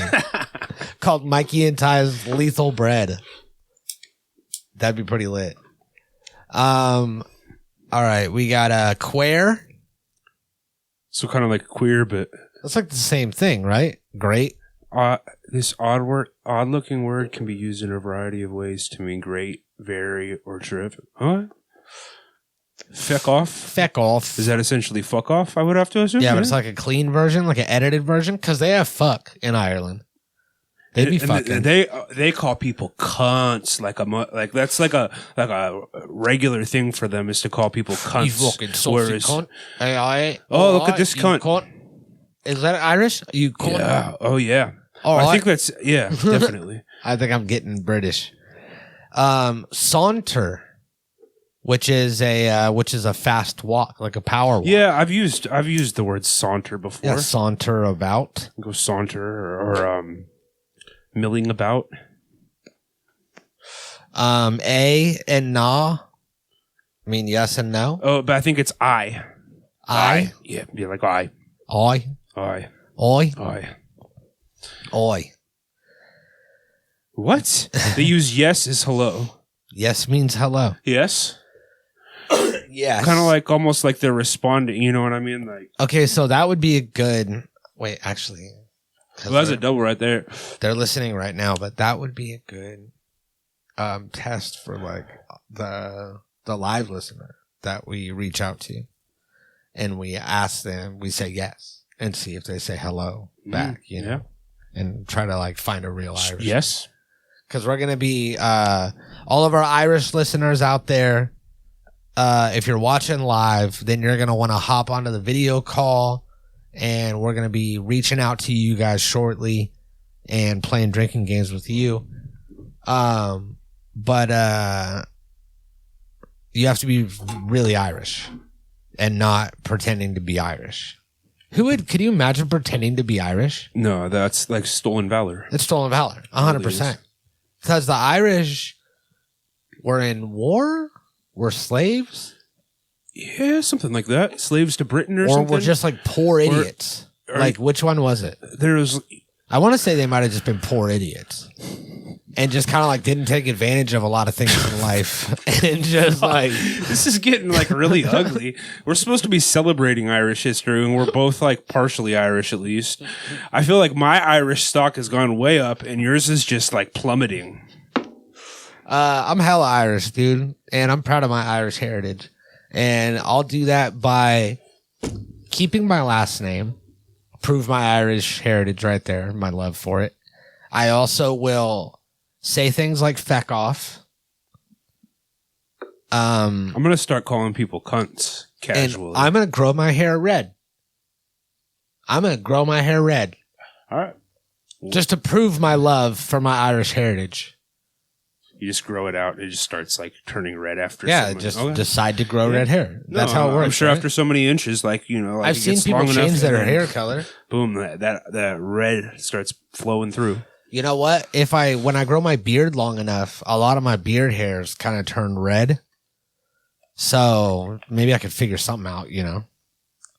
Speaker 3: called Mikey and Ty's Lethal Bread? That'd be pretty lit. All right, we got a queer.
Speaker 2: So kind of like queer, but
Speaker 3: That's like the same thing, right? Great.
Speaker 2: this odd-looking word can be used in a variety of ways to mean great, very, or terrific. Huh? Feck off?
Speaker 3: Feck off.
Speaker 2: Is that essentially fuck off, I would have to assume?
Speaker 3: Yeah, but it's like a clean version, like an edited version, because they have fuck in Ireland. They'd be fucking.
Speaker 2: They call people cunts like that's like a regular thing for them is to call people cunts.
Speaker 3: You fucking saucy cunt. Hey,
Speaker 2: look at this cunt.
Speaker 3: Is that Irish? You cunt.
Speaker 2: Yeah. Oh yeah. I think that's definitely.
Speaker 3: I think I'm getting British. Saunter, which is a fast walk, like a power walk.
Speaker 2: Yeah, I've used the word saunter before.
Speaker 3: Yeah, saunter about.
Speaker 2: Go saunter or milling about.
Speaker 3: A and na. I mean yes and no.
Speaker 2: Oh, but I think it's I.
Speaker 3: I?
Speaker 2: Yeah, like I.
Speaker 3: Oi.
Speaker 2: I.
Speaker 3: Oi.
Speaker 2: I.
Speaker 3: Oi.
Speaker 2: What? They use yes as hello.
Speaker 3: Yes means hello.
Speaker 2: Yes?
Speaker 3: Yes.
Speaker 2: Kind of like almost like they're responding, you know what I mean? Like,
Speaker 3: okay, so that would be a good. Wait, actually.
Speaker 2: well, that's a double right there.
Speaker 3: They're listening right now, but that would be a good test for like the live listener that we reach out to, and we ask them. We say yes and see if they say hello back. You know, and try to like find a real Irish.
Speaker 2: Yes,
Speaker 3: because we're gonna be all of our Irish listeners out there. If you're watching live, then you're gonna want to hop onto the video call. And we're going to be reaching out to you guys shortly and playing drinking games with you. But you have to be really Irish and not pretending to be Irish. Could you imagine pretending to be Irish?
Speaker 2: No, that's like stolen valor.
Speaker 3: It's stolen valor, 100%. Because the Irish were in war, were slaves.
Speaker 2: Yeah, something like that. Slaves to Britain or something.
Speaker 3: Or were just like poor idiots. Like, which one was it? I want to say they might have just been poor idiots. And just kind of like didn't take advantage of a lot of things in life. And just like...
Speaker 2: This is getting like really ugly. We're supposed to be celebrating Irish history and we're both like partially Irish at least. I feel like my Irish stock has gone way up and yours is just like plummeting.
Speaker 3: I'm hella Irish, dude. And I'm proud of my Irish heritage. And I'll do that by keeping my last name, prove my Irish heritage right there, my love for it. I also will say things like feck off.
Speaker 2: I'm going to start calling people cunts casually.
Speaker 3: And I'm going to grow my hair red. All
Speaker 2: right.
Speaker 3: Just to prove my love for my Irish heritage.
Speaker 2: You just grow it out. It just starts like turning red after.
Speaker 3: Decide to grow red hair. That's how it works.
Speaker 2: I'm sure
Speaker 3: right?
Speaker 2: after so many inches, like, you know, like
Speaker 3: I've seen people change their hair color.
Speaker 2: Boom, that red starts flowing through.
Speaker 3: You know what? When I grow my beard long enough, a lot of my beard hairs kind of turn red. So maybe I could figure something out, you know.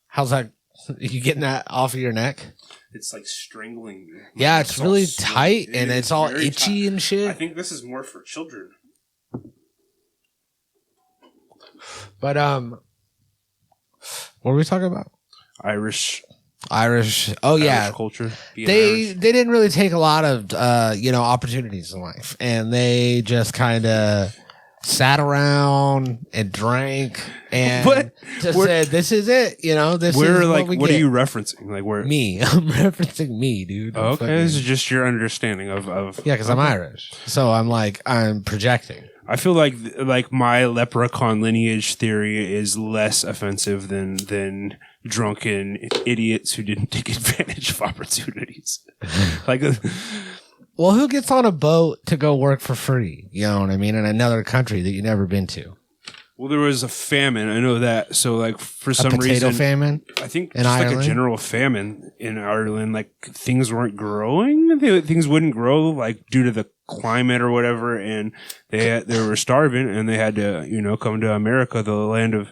Speaker 3: How's that? You getting that off of your neck?
Speaker 2: It's like strangling you.
Speaker 3: Yeah, it's really tight and it's all itchy and shit.
Speaker 2: I think this is more for children.
Speaker 3: But what were we talking about?
Speaker 2: Irish.
Speaker 3: Oh yeah,
Speaker 2: Irish culture.
Speaker 3: They didn't really take a lot of opportunities in life, and they just kind of sat around and drank and
Speaker 2: What?
Speaker 3: just said, "This is it." You know, this is
Speaker 2: like,
Speaker 3: what
Speaker 2: what
Speaker 3: get.
Speaker 2: are you referencing? Like, where?
Speaker 3: Me. I'm referencing me, dude.
Speaker 2: Oh, okay,
Speaker 3: Fucking-
Speaker 2: this is just your understanding of.
Speaker 3: Yeah, because I'm Irish, so I'm projecting.
Speaker 2: I feel like my leprechaun lineage theory is less offensive than drunken idiots who didn't take advantage of opportunities. Like,
Speaker 3: Well, who gets on a boat to go work for free? You know what I mean? In another country that you've never been to.
Speaker 2: well, there was a famine. I know that. So, like, for some
Speaker 3: Potato
Speaker 2: reason,
Speaker 3: famine.
Speaker 2: I think
Speaker 3: in
Speaker 2: just like a
Speaker 3: Ireland?
Speaker 2: general famine in Ireland, like things weren't growing. Things wouldn't grow, like due to the climate or whatever, and they were starving, and they had to come to America, the land of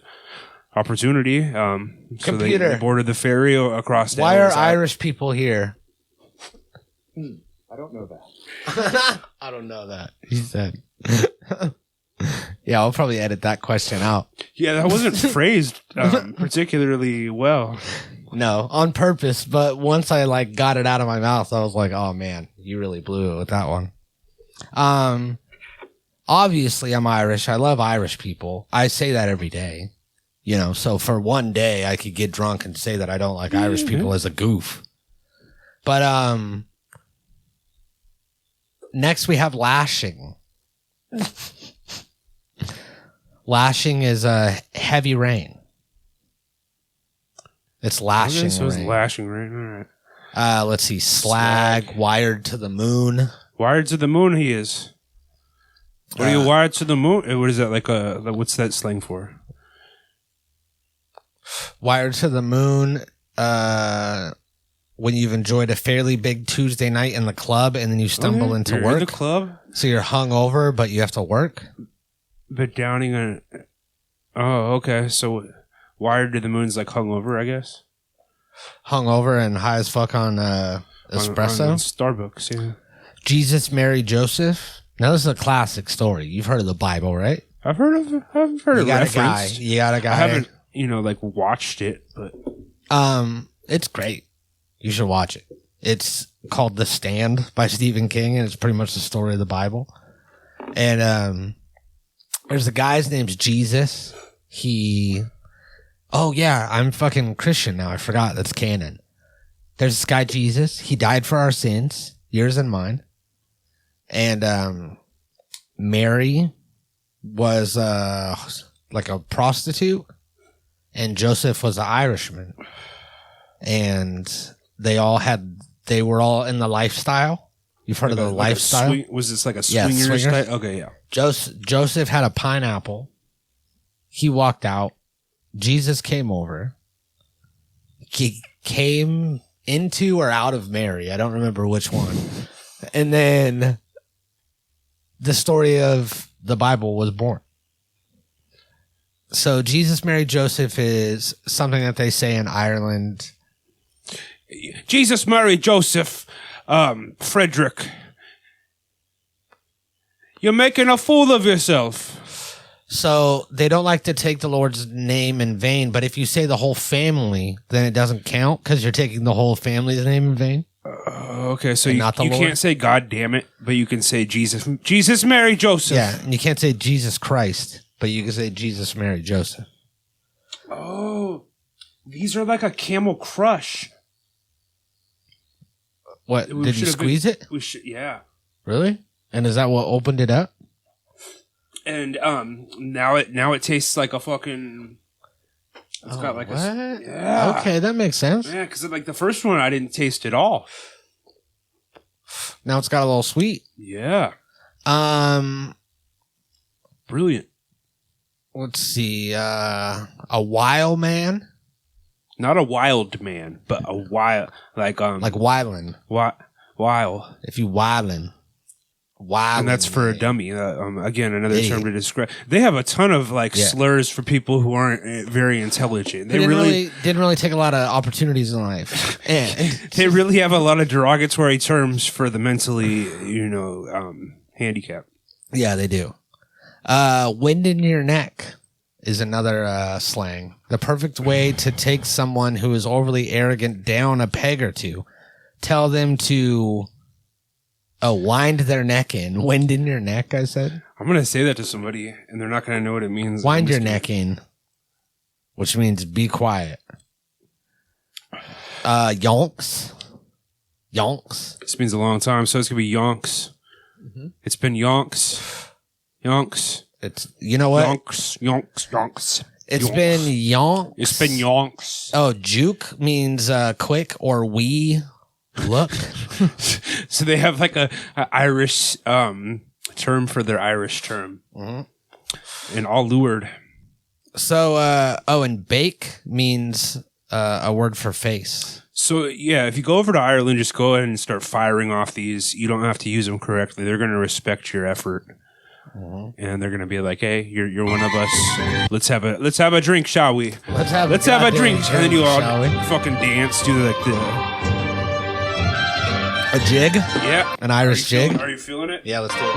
Speaker 2: opportunity. So
Speaker 3: Computer.
Speaker 2: they boarded the ferry across.
Speaker 3: Why are
Speaker 2: Irish?
Speaker 3: Irish people here?
Speaker 4: I don't know that.
Speaker 3: I don't know that. He said. Yeah, I'll probably edit that question out.
Speaker 2: Yeah, that wasn't phrased particularly well.
Speaker 3: No, on purpose. But once I got it out of my mouth, I was like, "Oh man, you really blew it with that one." Obviously, I'm Irish. I love Irish people. I say that every day. So for one day, I could get drunk and say that I don't like Irish people as a goof. But next we have lashing. Lashing is heavy rain. It's lashing.
Speaker 2: Okay, so it's
Speaker 3: rain.
Speaker 2: lashing rain. All right.
Speaker 3: Let's see. Slag, wired to the moon.
Speaker 2: Wired to the moon, he is. What are you wired to the moon? What is that like? What's that slang for?
Speaker 3: Wired to the moon. When you've enjoyed a fairly big Tuesday night in the club and then you stumble into
Speaker 2: You're
Speaker 3: work.
Speaker 2: in the club,
Speaker 3: So you're hungover, but you have to work.
Speaker 2: but downing on. Oh, okay. So wired to the moon's like hungover, I guess.
Speaker 3: Hungover and high as fuck on espresso.
Speaker 2: On Starbucks, yeah.
Speaker 3: Jesus, Mary, Joseph. Now this is a classic story. You've heard of the Bible, right?
Speaker 2: I've heard of
Speaker 3: You
Speaker 2: reference.
Speaker 3: got a guy.
Speaker 2: I haven't, watched it, but
Speaker 3: It's great. You should watch it. It's called The Stand by Stephen King, and it's pretty much the story of the Bible. And there's a guy's name's Jesus. Oh yeah, I'm fucking Christian now. I forgot that's canon. There's this guy Jesus. He died for our sins, yours and mine. And Mary was like a prostitute, and Joseph was an Irishman. And they were all in the lifestyle. You've heard of the lifestyle?
Speaker 2: Was this like a
Speaker 3: Yeah,
Speaker 2: swinger
Speaker 3: swingers.
Speaker 2: style? Okay, yeah.
Speaker 3: Joseph had a pineapple. He walked out. Jesus came over. He came into or out of Mary. I don't remember which one. And then the story of the Bible was born. So Jesus, Mary, Joseph is something that they say in Ireland.
Speaker 2: Jesus, Mary, Joseph, Frederick. You're making a fool of yourself.
Speaker 3: So they don't like to take the Lord's name in vain, but if you say the whole family, then it doesn't count because you're taking the whole family's name in vain.
Speaker 2: Okay, so
Speaker 3: And
Speaker 2: you
Speaker 3: not the Lord?
Speaker 2: can't say God damn it, but you can say Jesus, Mary, Joseph.
Speaker 3: Yeah, and you can't say Jesus Christ, but you can say Jesus, Mary, Joseph.
Speaker 2: Oh, these are like a Camel Crush.
Speaker 3: What,
Speaker 2: We
Speaker 3: did you
Speaker 2: should have
Speaker 3: squeeze
Speaker 2: been-
Speaker 3: it?
Speaker 2: We should, yeah.
Speaker 3: Really? And is that what opened it up?
Speaker 2: And now it tastes like a fucking. It's got like
Speaker 3: what?
Speaker 2: yeah.
Speaker 3: Okay, that makes sense.
Speaker 2: Yeah, because like the first one I didn't taste at all.
Speaker 3: Now it's got a little sweet.
Speaker 2: Yeah, brilliant.
Speaker 3: Let's see. A wild man,
Speaker 2: Not a wild man, but a wild
Speaker 3: like wildin'.
Speaker 2: wild.
Speaker 3: If you wildin'. Wow.
Speaker 2: And that's for a dummy. Again, another
Speaker 3: Idiot.
Speaker 2: term to describe. They have a ton of
Speaker 3: Yeah.
Speaker 2: slurs for people who aren't very intelligent.
Speaker 3: They didn't really take a lot of opportunities in life. And
Speaker 2: they really have a lot of derogatory terms for the mentally, handicapped.
Speaker 3: yeah, they do. Wind in your neck is another slang. The perfect way to take someone who is overly arrogant down a peg or two. Tell them to Oh, wind their neck in. Wind in your neck, I said.
Speaker 2: I'm going to say that to somebody, and they're not going to know what it means.
Speaker 3: Wind your neck in, which means be quiet. Yonks. Yonks.
Speaker 2: This means a long time, so it's going to be yonks. It's been yonks. Yonks.
Speaker 3: It's, you know what?
Speaker 2: Yonks. Yonks. Yonks.
Speaker 3: It's
Speaker 2: Yonks.
Speaker 3: been yonks.
Speaker 2: It's been yonks.
Speaker 3: Oh, juke means quick or wee. Look.
Speaker 2: So they have like a Irish term for their Irish term. And all lured.
Speaker 3: So, and bake means a word for face.
Speaker 2: So, yeah, if you go over to Ireland, just go ahead and start firing off these. You don't have to use them correctly. They're going to respect your effort. And they're going to be like, hey, you're one of us. Let's have a drink, shall we?
Speaker 3: Let's have
Speaker 2: a drink. And then you all
Speaker 3: shall we?
Speaker 2: fucking dance, do like
Speaker 3: A jig?
Speaker 2: yeah.
Speaker 3: An Irish jig?
Speaker 2: Are you feeling it?
Speaker 3: Yeah, let's do it.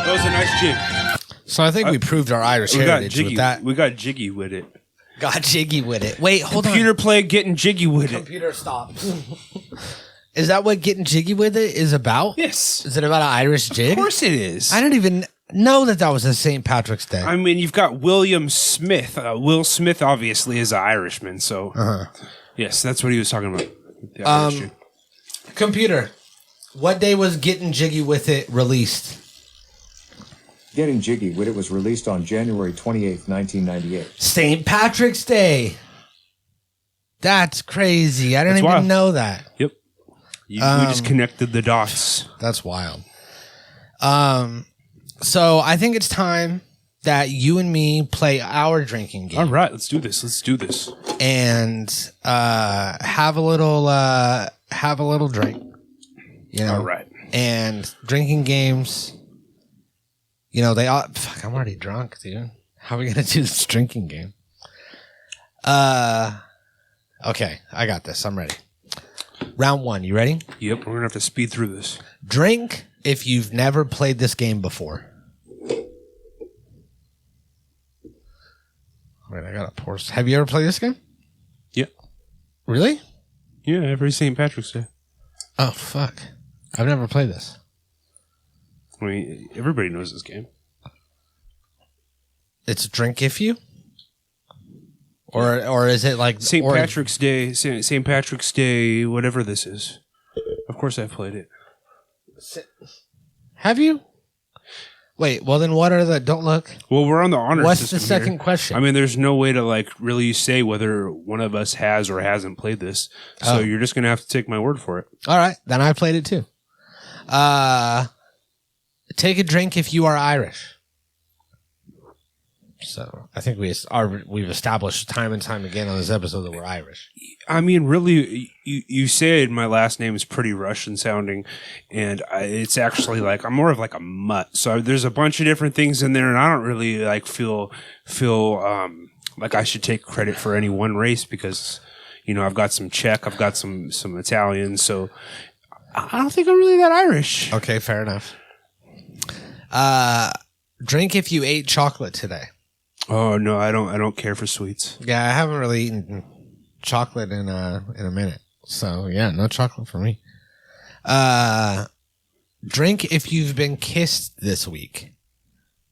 Speaker 2: That was a nice jig.
Speaker 3: So I think we proved our Irish heritage with that.
Speaker 2: We got jiggy with it.
Speaker 3: Got jiggy with it. Wait, hold
Speaker 2: Computer
Speaker 3: on.
Speaker 2: play getting jiggy with it.
Speaker 3: Computer stop. Is that what getting jiggy with it is about?
Speaker 2: Yes.
Speaker 3: Is it about an Irish jig?
Speaker 2: Of course it is.
Speaker 3: I didn't even know that was a St. Patrick's Day.
Speaker 2: I mean, you've got William Smith. Will Smith obviously is an Irishman, so yes, that's what he was talking about. The Irish jig.
Speaker 3: Computer, what day was Getting Jiggy With It released?
Speaker 4: Getting Jiggy With It was released on January 28, 1998.
Speaker 3: St. Patrick's Day. That's crazy. I didn't
Speaker 2: That's
Speaker 3: even
Speaker 2: wild.
Speaker 3: know that.
Speaker 2: Yep. We just connected the dots.
Speaker 3: That's wild. So I think it's time that you and me play our drinking game.
Speaker 2: All right, let's do this. Let's do this.
Speaker 3: And have a little drink. You know.
Speaker 2: All right.
Speaker 3: And drinking games, you know, they all fuck, I'm already drunk, dude. How are we gonna do this drinking game? Okay, I got this. I'm ready. Round 1, you ready?
Speaker 2: Yep, we're gonna have to speed through this.
Speaker 3: Drink if you've never played this game before. Wait, I gotta pour. Have you ever played this game?
Speaker 2: Yep.
Speaker 3: Really?
Speaker 2: Yeah, every St. Patrick's Day.
Speaker 3: Oh fuck! I've never played this.
Speaker 2: I mean, everybody knows this game.
Speaker 3: It's drink if you, or is it like
Speaker 2: St. Patrick's Day, St. Patrick's Day, whatever this is. Of course, I've played it.
Speaker 3: Have you? Wait, well then, what are the? Don't look.
Speaker 2: Well, we're on the honor
Speaker 3: What's
Speaker 2: system
Speaker 3: the second
Speaker 2: here.
Speaker 3: question?
Speaker 2: I mean, there's no way to like really say whether one of us has or hasn't played this. So you're just gonna have to take my word for it.
Speaker 3: All right, then I played it too. Take a drink if you are Irish. So I think we've established time and time again on this episode that we're Irish.
Speaker 2: I mean, really, you said my last name is pretty Russian sounding, and it's actually like I'm more of like a mutt. So there's a bunch of different things in there, and I don't really like feel like I should take credit for any one race because you know I've got some Czech, I've got some Italian, so I don't think I'm really that Irish.
Speaker 3: Okay, fair enough. Drink if you ate chocolate today.
Speaker 2: Oh no, I don't care for sweets.
Speaker 3: Yeah, I haven't really eaten chocolate in a minute. So yeah, no chocolate for me. Drink if you've been kissed this week.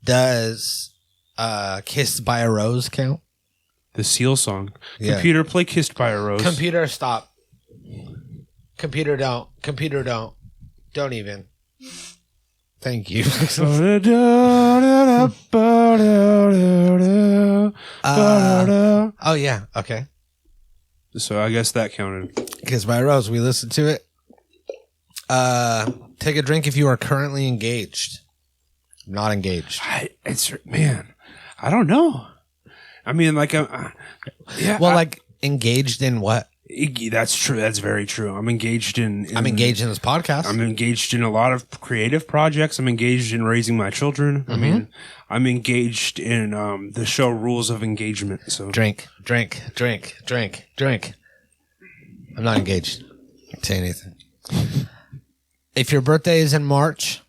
Speaker 3: Does Kissed by a Rose count?
Speaker 2: The Seal song.
Speaker 3: Yeah.
Speaker 2: Computer, play Kissed by a Rose.
Speaker 3: Computer, stop. Computer, don't. Computer, don't. Don't even. Thank you. Oh yeah, okay.
Speaker 2: So I guess that counted.
Speaker 3: Kissed by a Rose. We listened to it. Take a drink if you are currently engaged. Not engaged.
Speaker 2: Man, I don't know. I mean, like, yeah.
Speaker 3: Well, like engaged in what?
Speaker 2: That's true. That's very true. I'm engaged in
Speaker 3: I'm engaged in this podcast.
Speaker 2: I'm engaged in a lot of creative projects. I'm engaged in raising my children. I mean, I'm engaged in the show Rules of Engagement. So
Speaker 3: drink. I'm not engaged. Say anything. If your birthday is in March,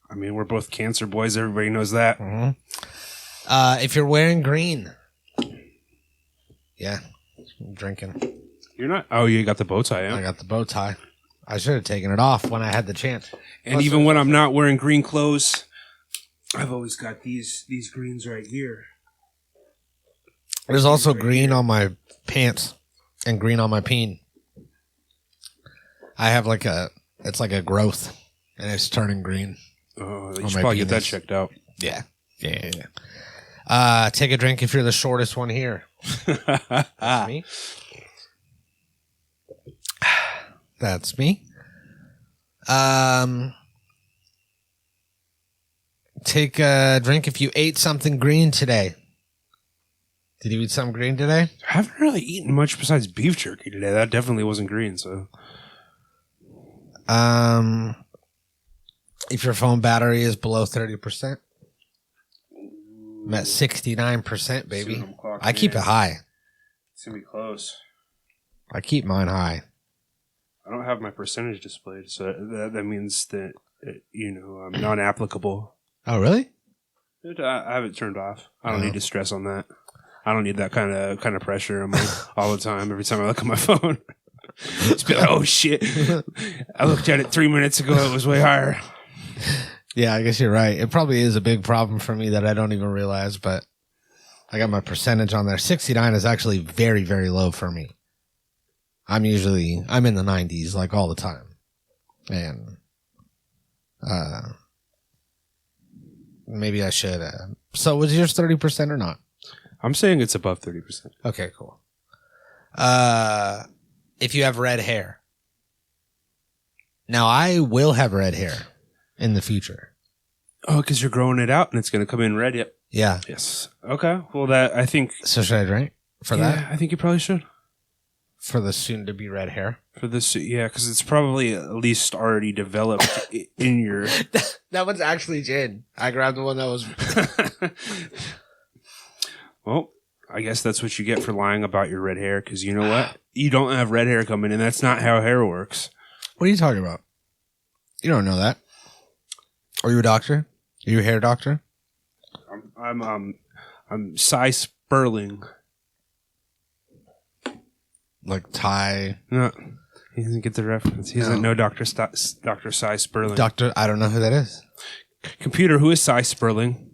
Speaker 2: I mean, we're both Cancer boys. Everybody knows that.
Speaker 3: if you're wearing green, yeah, I'm drinking.
Speaker 2: You're not. Oh, you got the bow tie.
Speaker 3: I
Speaker 2: Yeah?
Speaker 3: got the bow tie. I should have taken it off when I had the chance.
Speaker 2: And even when I'm not wearing green clothes, I've always got these greens right here.
Speaker 3: There's also green on my pants and green on my peen. I have it's like a growth, and it's turning green.
Speaker 2: Oh, you
Speaker 3: On
Speaker 2: should
Speaker 3: my
Speaker 2: probably get that
Speaker 3: penis.
Speaker 2: checked out.
Speaker 3: Yeah. Take a drink if you're the shortest one here. That's me. That's me. Take a drink if you ate something green today. Did you eat something green today?
Speaker 2: I haven't really eaten much besides beef jerky today. That definitely wasn't green. So,
Speaker 3: if your phone battery is below 30%, I'm at 69%, baby. I keep it high.
Speaker 2: It's gonna be close.
Speaker 3: I keep mine high.
Speaker 2: I don't have my percentage displayed, so that means that I'm non-applicable.
Speaker 3: Oh, really?
Speaker 2: I have it turned off. I don't need to stress on that. I don't need that kind of pressure on me all the time. Every time I look at my phone, just be like, "Oh shit!" I looked at it 3 minutes ago. It was way higher.
Speaker 3: Yeah, I guess you're right. It probably is a big problem for me that I don't even realize, but I got my percentage on there. 69 is actually very, very low for me. I'm in the 90s like all the time. And maybe I should. So was yours 30% or not?
Speaker 2: I'm saying it's above 30%.
Speaker 3: Okay, cool. If you have red hair. Now, I will have red hair in the future.
Speaker 2: Oh, because you're growing it out and it's going to come in red. Yep.
Speaker 3: Yeah.
Speaker 2: Yes. Okay. Well, I think.
Speaker 3: So should I drink for that?
Speaker 2: I think you probably should.
Speaker 3: For the soon-to-be red hair?
Speaker 2: For this, yeah, because it's probably at least already developed in your.
Speaker 3: That one's actually gin. I grabbed the one that was.
Speaker 2: Well, I guess that's what you get for lying about your red hair, because you know what? You don't have red hair coming in. That's not how hair works.
Speaker 3: What are you talking about? You don't know that. Are you a doctor? Are you a hair doctor?
Speaker 2: I'm Cy Sperling.
Speaker 3: Like Ty.
Speaker 2: No, he doesn't get the reference. He doesn't know Dr. Cy Sperling.
Speaker 3: Doctor, I don't know who that is.
Speaker 2: Computer, who is Cy Sperling?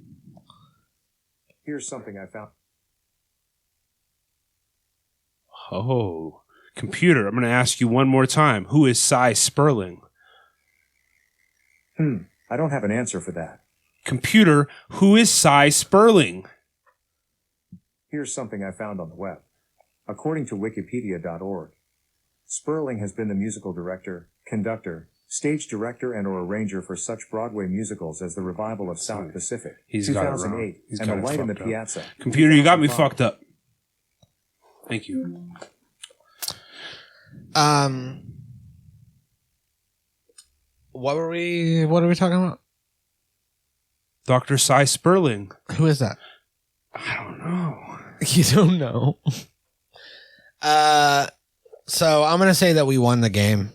Speaker 4: Here's something I found.
Speaker 2: Oh, computer, I'm going to ask you one more time. Who is Cy Sperling?
Speaker 4: I don't have an answer for that.
Speaker 2: Computer, who is Cy Sperling?
Speaker 4: Here's something I found on the web. According to wikipedia.org, Sperling has been the musical director, conductor, stage director, and/or arranger for such Broadway musicals as The Revival of South Pacific,
Speaker 2: He's got it wrong.
Speaker 4: 2008,
Speaker 2: He's
Speaker 4: and
Speaker 2: got
Speaker 4: The
Speaker 2: it
Speaker 4: Light in the
Speaker 2: fucked up.
Speaker 4: Piazza.
Speaker 2: Computer, you got me
Speaker 4: 2005.
Speaker 2: fucked up. Thank you.
Speaker 3: What are we talking about?
Speaker 2: Dr. Cy Sperling.
Speaker 3: Who is that?
Speaker 2: I don't know.
Speaker 3: You don't know. So I'm gonna say that we won the game.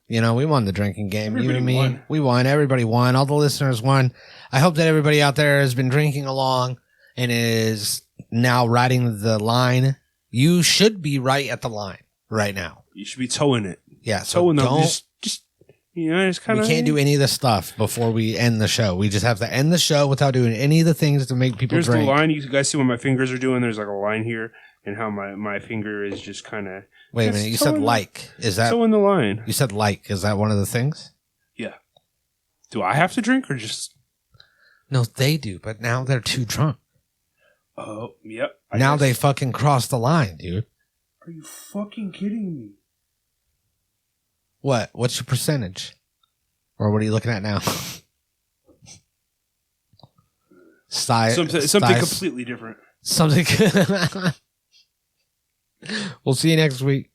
Speaker 3: You know, we won the drinking game. You and me,
Speaker 2: won.
Speaker 3: we won. Everybody won. All the listeners won. I hope that everybody out there has been drinking along and is now riding the line. You should be right at the line right now.
Speaker 2: You should be towing it.
Speaker 3: Yeah, so
Speaker 2: Towing them.
Speaker 3: don't.
Speaker 2: Just kind
Speaker 3: We
Speaker 2: of.
Speaker 3: can't do any of this stuff before we end the show. We just have to end the show without doing any of the things to make people
Speaker 2: There's
Speaker 3: drink.
Speaker 2: the line. You guys see what my fingers are doing? There's like a line here, and how my finger is just kind of.
Speaker 3: Wait a minute. You said like. Is that?
Speaker 2: Towing the line.
Speaker 3: You said like. Is that one of the things?
Speaker 2: Yeah. Do I have to drink or just?
Speaker 3: No, they do. But now they're too drunk.
Speaker 2: Oh, yep.
Speaker 3: Now they fucking crossed the line, dude.
Speaker 2: Are you fucking kidding me?
Speaker 3: What? What's your percentage? Or what are you looking at now?
Speaker 2: Something completely different.
Speaker 3: Something. We'll see you next week.